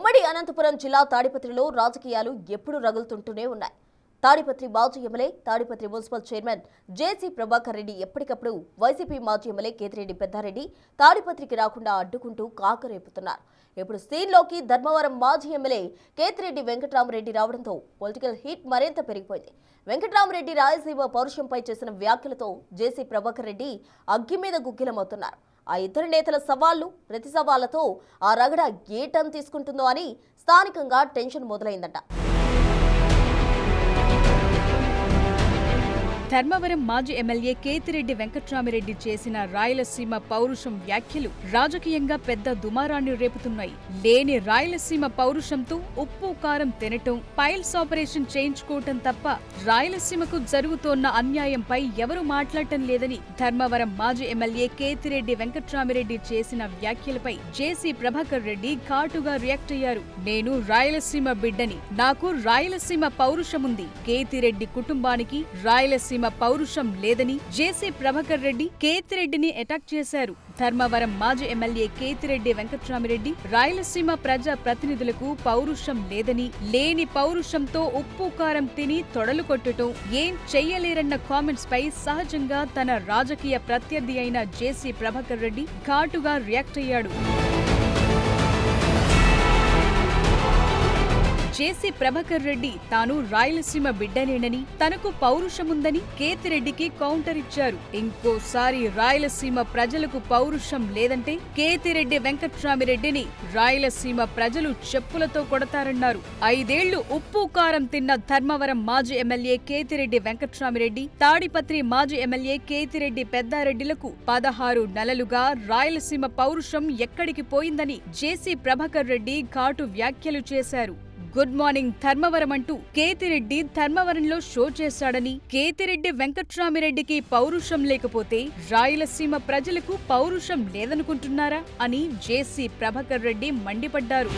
ఉమ్మడి అనంతపురం జిల్లా తాడిపత్రిలో రాజకీయాలు ఎప్పుడూ రగులుతుంటూనే ఉన్నాయి. తాడిపత్రి మాజీ ఎమ్మెల్యే, తాడిపత్రి మున్సిపల్ చైర్మన్ జేసీ ప్రభాకర్ రెడ్డి ఎప్పటికప్పుడు వైసీపీ మాజీ ఎమ్మెల్యే కేతిరెడ్డి పెద్దారెడ్డి తాడిపత్రికి రాకుండా అడ్డుకుంటూ కాకరేపుతున్నారు. ఇప్పుడు సీన్లోకి ధర్మవరం మాజీ ఎమ్మెల్యే కేతిరెడ్డి వెంకట్రామరెడ్డి రావడంతో పొలిటికల్ హీట్ మరింత పెరిగిపోయింది. వెంకట్రామరెడ్డి రాయలసీమ పౌరుషంపై చేసిన వ్యాఖ్యలతో జేసీ ప్రభాకర్ రెడ్డి అగ్గి మీద గుగ్గిలమవుతున్నారు. ఆ ఇద్దరు నేతల సవాళ్లు, ప్రతి సవాళ్లతో ఆ రగడ ఏ టర్న్ తీసుకుంటుందో అని స్థానికంగా టెన్షన్ మొదలైందట. ధర్మవరం మాజీ ఎమ్మెల్యే కేతిరెడ్డి వెంకట్రామరెడ్డి చేసిన రాయలసీమ పౌరుషం వ్యాఖ్యలు రాజకీయంగా పెద్ద దుమారాన్ని రేపుతున్నాయి. లేని రాయలసీమ పౌరుషంతో ఉప్పు కారం తినటం, పైల్స్ ఆపరేషన్ చేయించుకోవటం తప్ప రాయలసీమకు జరుగుతోన్న అన్యాయంపై ఎవరూ మాట్లాడటం లేదని ధర్మవరం మాజీ ఎమ్మెల్యే కేతిరెడ్డి వెంకట్రామరెడ్డి చేసిన వ్యాఖ్యలపై జేసీ ప్రభాకర్ రెడ్డి ఘాటుగా రియాక్ట్ అయ్యారు. నేను రాయలసీమ బిడ్డని, నాకు రాయలసీమ పౌరుషముంది. కేతిరెడ్డి కుటుంబానికి రాయలసీమ పౌరుషం లేదని జేసీ ప్రభాకర్ రెడ్డి కేతిరెడ్డిని అటాక్ చేశారు. ధర్మవరం మాజీ ఎమ్మెల్యే కేతిరెడ్డి వెంకట్రామరెడ్డి రాయలసీమ ప్రజా ప్రతినిధులకు పౌరుషం లేదని, లేని పౌరుషంతో ఉప్పు కారం తిని తొడలు కొట్టడం, ఏం చెయ్యలేరన్న కామెంట్స్ పై సహజంగా తన రాజకీయ ప్రత్యర్థి అయిన జేసీ ప్రభాకర్ రెడ్డి ఘాటుగా రియాక్ట్ అయ్యాడు. జేసీ ప్రభాకర్ రెడ్డి తాను రాయలసీమ బిడ్డనేనని, తనకు పౌరుషముందని కేతిరెడ్డికి కౌంటర్ ఇచ్చారు. ఇంకోసారి రాయలసీమ ప్రజలకు పౌరుషం లేదంటే కేతిరెడ్డి వెంకట్రామిరెడ్డిని రాయలసీమ ప్రజలు చెప్పులతో కొడతారన్నారు. 5 ఏళ్లు ఉప్పు కారం తిన్న ధర్మవరం మాజీ ఎమ్మెల్యే కేతిరెడ్డి వెంకట్రామిరెడ్డి, తాడిపత్రి మాజీ ఎమ్మెల్యే కేతిరెడ్డి పెద్దారెడ్డిలకు 16 నెలలుగా రాయలసీమ పౌరుషం ఎక్కడికి పోయిందని జేసీ ప్రభాకర్ రెడ్డి ఘాటు వ్యాఖ్యలు చేశారు. గుడ్ మార్నింగ్ ధర్మవరం అంటూ కేతిరెడ్డి ధర్మవరంలో షో చేశాడని, కేతిరెడ్డి వెంకట్రామిరెడ్డికి పౌరుషం లేకపోతే రాయలసీమ ప్రజలకు పౌరుషం లేదనుకుంటున్నారా అని జేసీ ప్రభాకర్ రెడ్డి మండిపడ్డారు.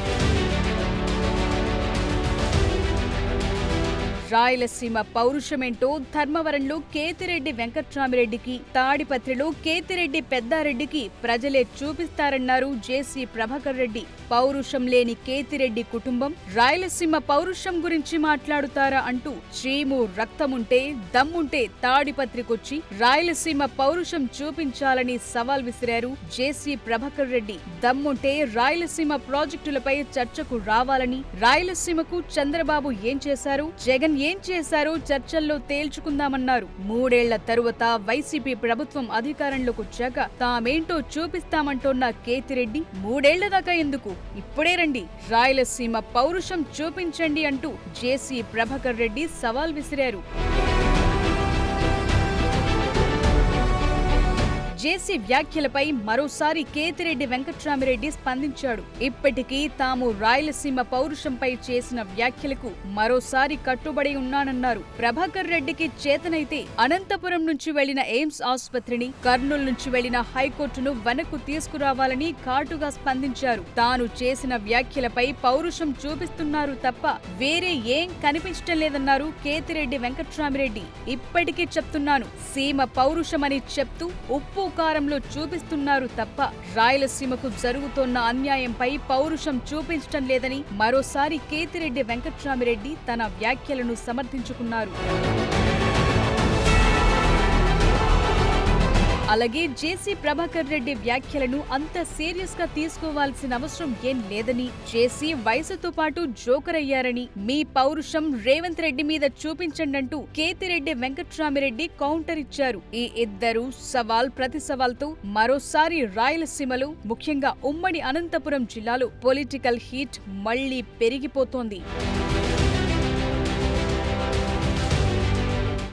రాయలసీమ పౌరుషమేంటో ధర్మవరంలో కేతిరెడ్డి వెంకట్రామిరెడ్డికి, తాడిపత్రిలో కేతిరెడ్డి పెద్దారెడ్డికి ప్రజలే చూపిస్తారన్నారు జేసీ ప్రభాకర్ రెడ్డి. పౌరుషం లేని కేతిరెడ్డి కుటుంబం రాయలసీమ పౌరుషం గురించి మాట్లాడుతారా అంటూ చీము రక్తముంటే, దమ్ముంటే తాడిపత్రికొచ్చి రాయలసీమ పౌరుషం చూపించాలని సవాల్ విసిరారు జేసీ ప్రభాకర్ రెడ్డి. దమ్ముంటే రాయలసీమ ప్రాజెక్టులపై చర్చకు రావాలని, రాయలసీమకు చంద్రబాబు ఏం చేశారు, జగన్ ఏం చేశారో చర్చల్లో తేల్చుకుందామన్నారు. 3 ఏళ్ల తరువాత వైసీపీ ప్రభుత్వం అధికారంలోకి వచ్చాక తామేంటో చూపిస్తామంటోన్న కేతిరెడ్డి 3 ఏళ్ల దాకా ఎందుకు, ఇప్పుడే రండి, రాయలసీమ పౌరుషం చూపించండి అంటూ జేసీ ప్రభాకర్ రెడ్డి సవాల్ విసిరారు. జేసీ వ్యాఖ్యలపై మరోసారి కేతిరెడ్డి వెంకట్రామిరెడ్డి స్పందించాడు. ఇప్పటికీ తాము రాయలసీమ పౌరుషంపై చేసిన వ్యాఖ్యలకు మరోసారి కట్టుబడి ఉన్నానన్నారు. ప్రభాకర్ రెడ్డికి చేతనైతే అనంతపురం నుంచి వెళ్లిన ఎయిమ్స్ ఆసుపత్రిని, కర్నూలు నుంచి వెళ్లిన హైకోర్టును వెనక్కు తీసుకురావాలని ఘాటుగా స్పందించారు. తాను చేసిన వ్యాఖ్యలపై పౌరుషం చూపిస్తున్నారు తప్ప వేరే ఏం కనిపించటం లేదన్నారు కేతిరెడ్డి వెంకట్రామిరెడ్డి. ఇప్పటికీ చెప్తున్నాను, సీమ పౌరుషమని చెప్తూ ఉప్పు కారంలో చూపిస్తున్నారు తప్ప రాయలసీమకు జరుగుతోన్న అన్యాయంపై పౌరుషం చూపించటం లేదని మరోసారి కేతిరెడ్డి వెంకట్రామిరెడ్డి తన వ్యాఖ్యలను సమర్థించుకున్నారు. అలాగే జేసీ ప్రభాకర్ రెడ్డి వ్యాఖ్యలను అంత సీరియస్ గా తీసుకోవాల్సిన అవసరం ఏం లేదని, జేసీ వయసుతో పాటు జోకర్ అయ్యారని, మీ పౌరుషం రేవంత్ రెడ్డి మీద చూపించండంటూ కేతిరెడ్డి వెంకట్రామిరెడ్డి కౌంటర్ ఇచ్చారు. ఈ ఇద్దరు సవాల్ ప్రతి సవాల్తో మరోసారి రాయలసీమలో, ముఖ్యంగా ఉమ్మడి అనంతపురం జిల్లాలో పొలిటికల్ హీట్ మళ్లీ పెరిగిపోతోంది.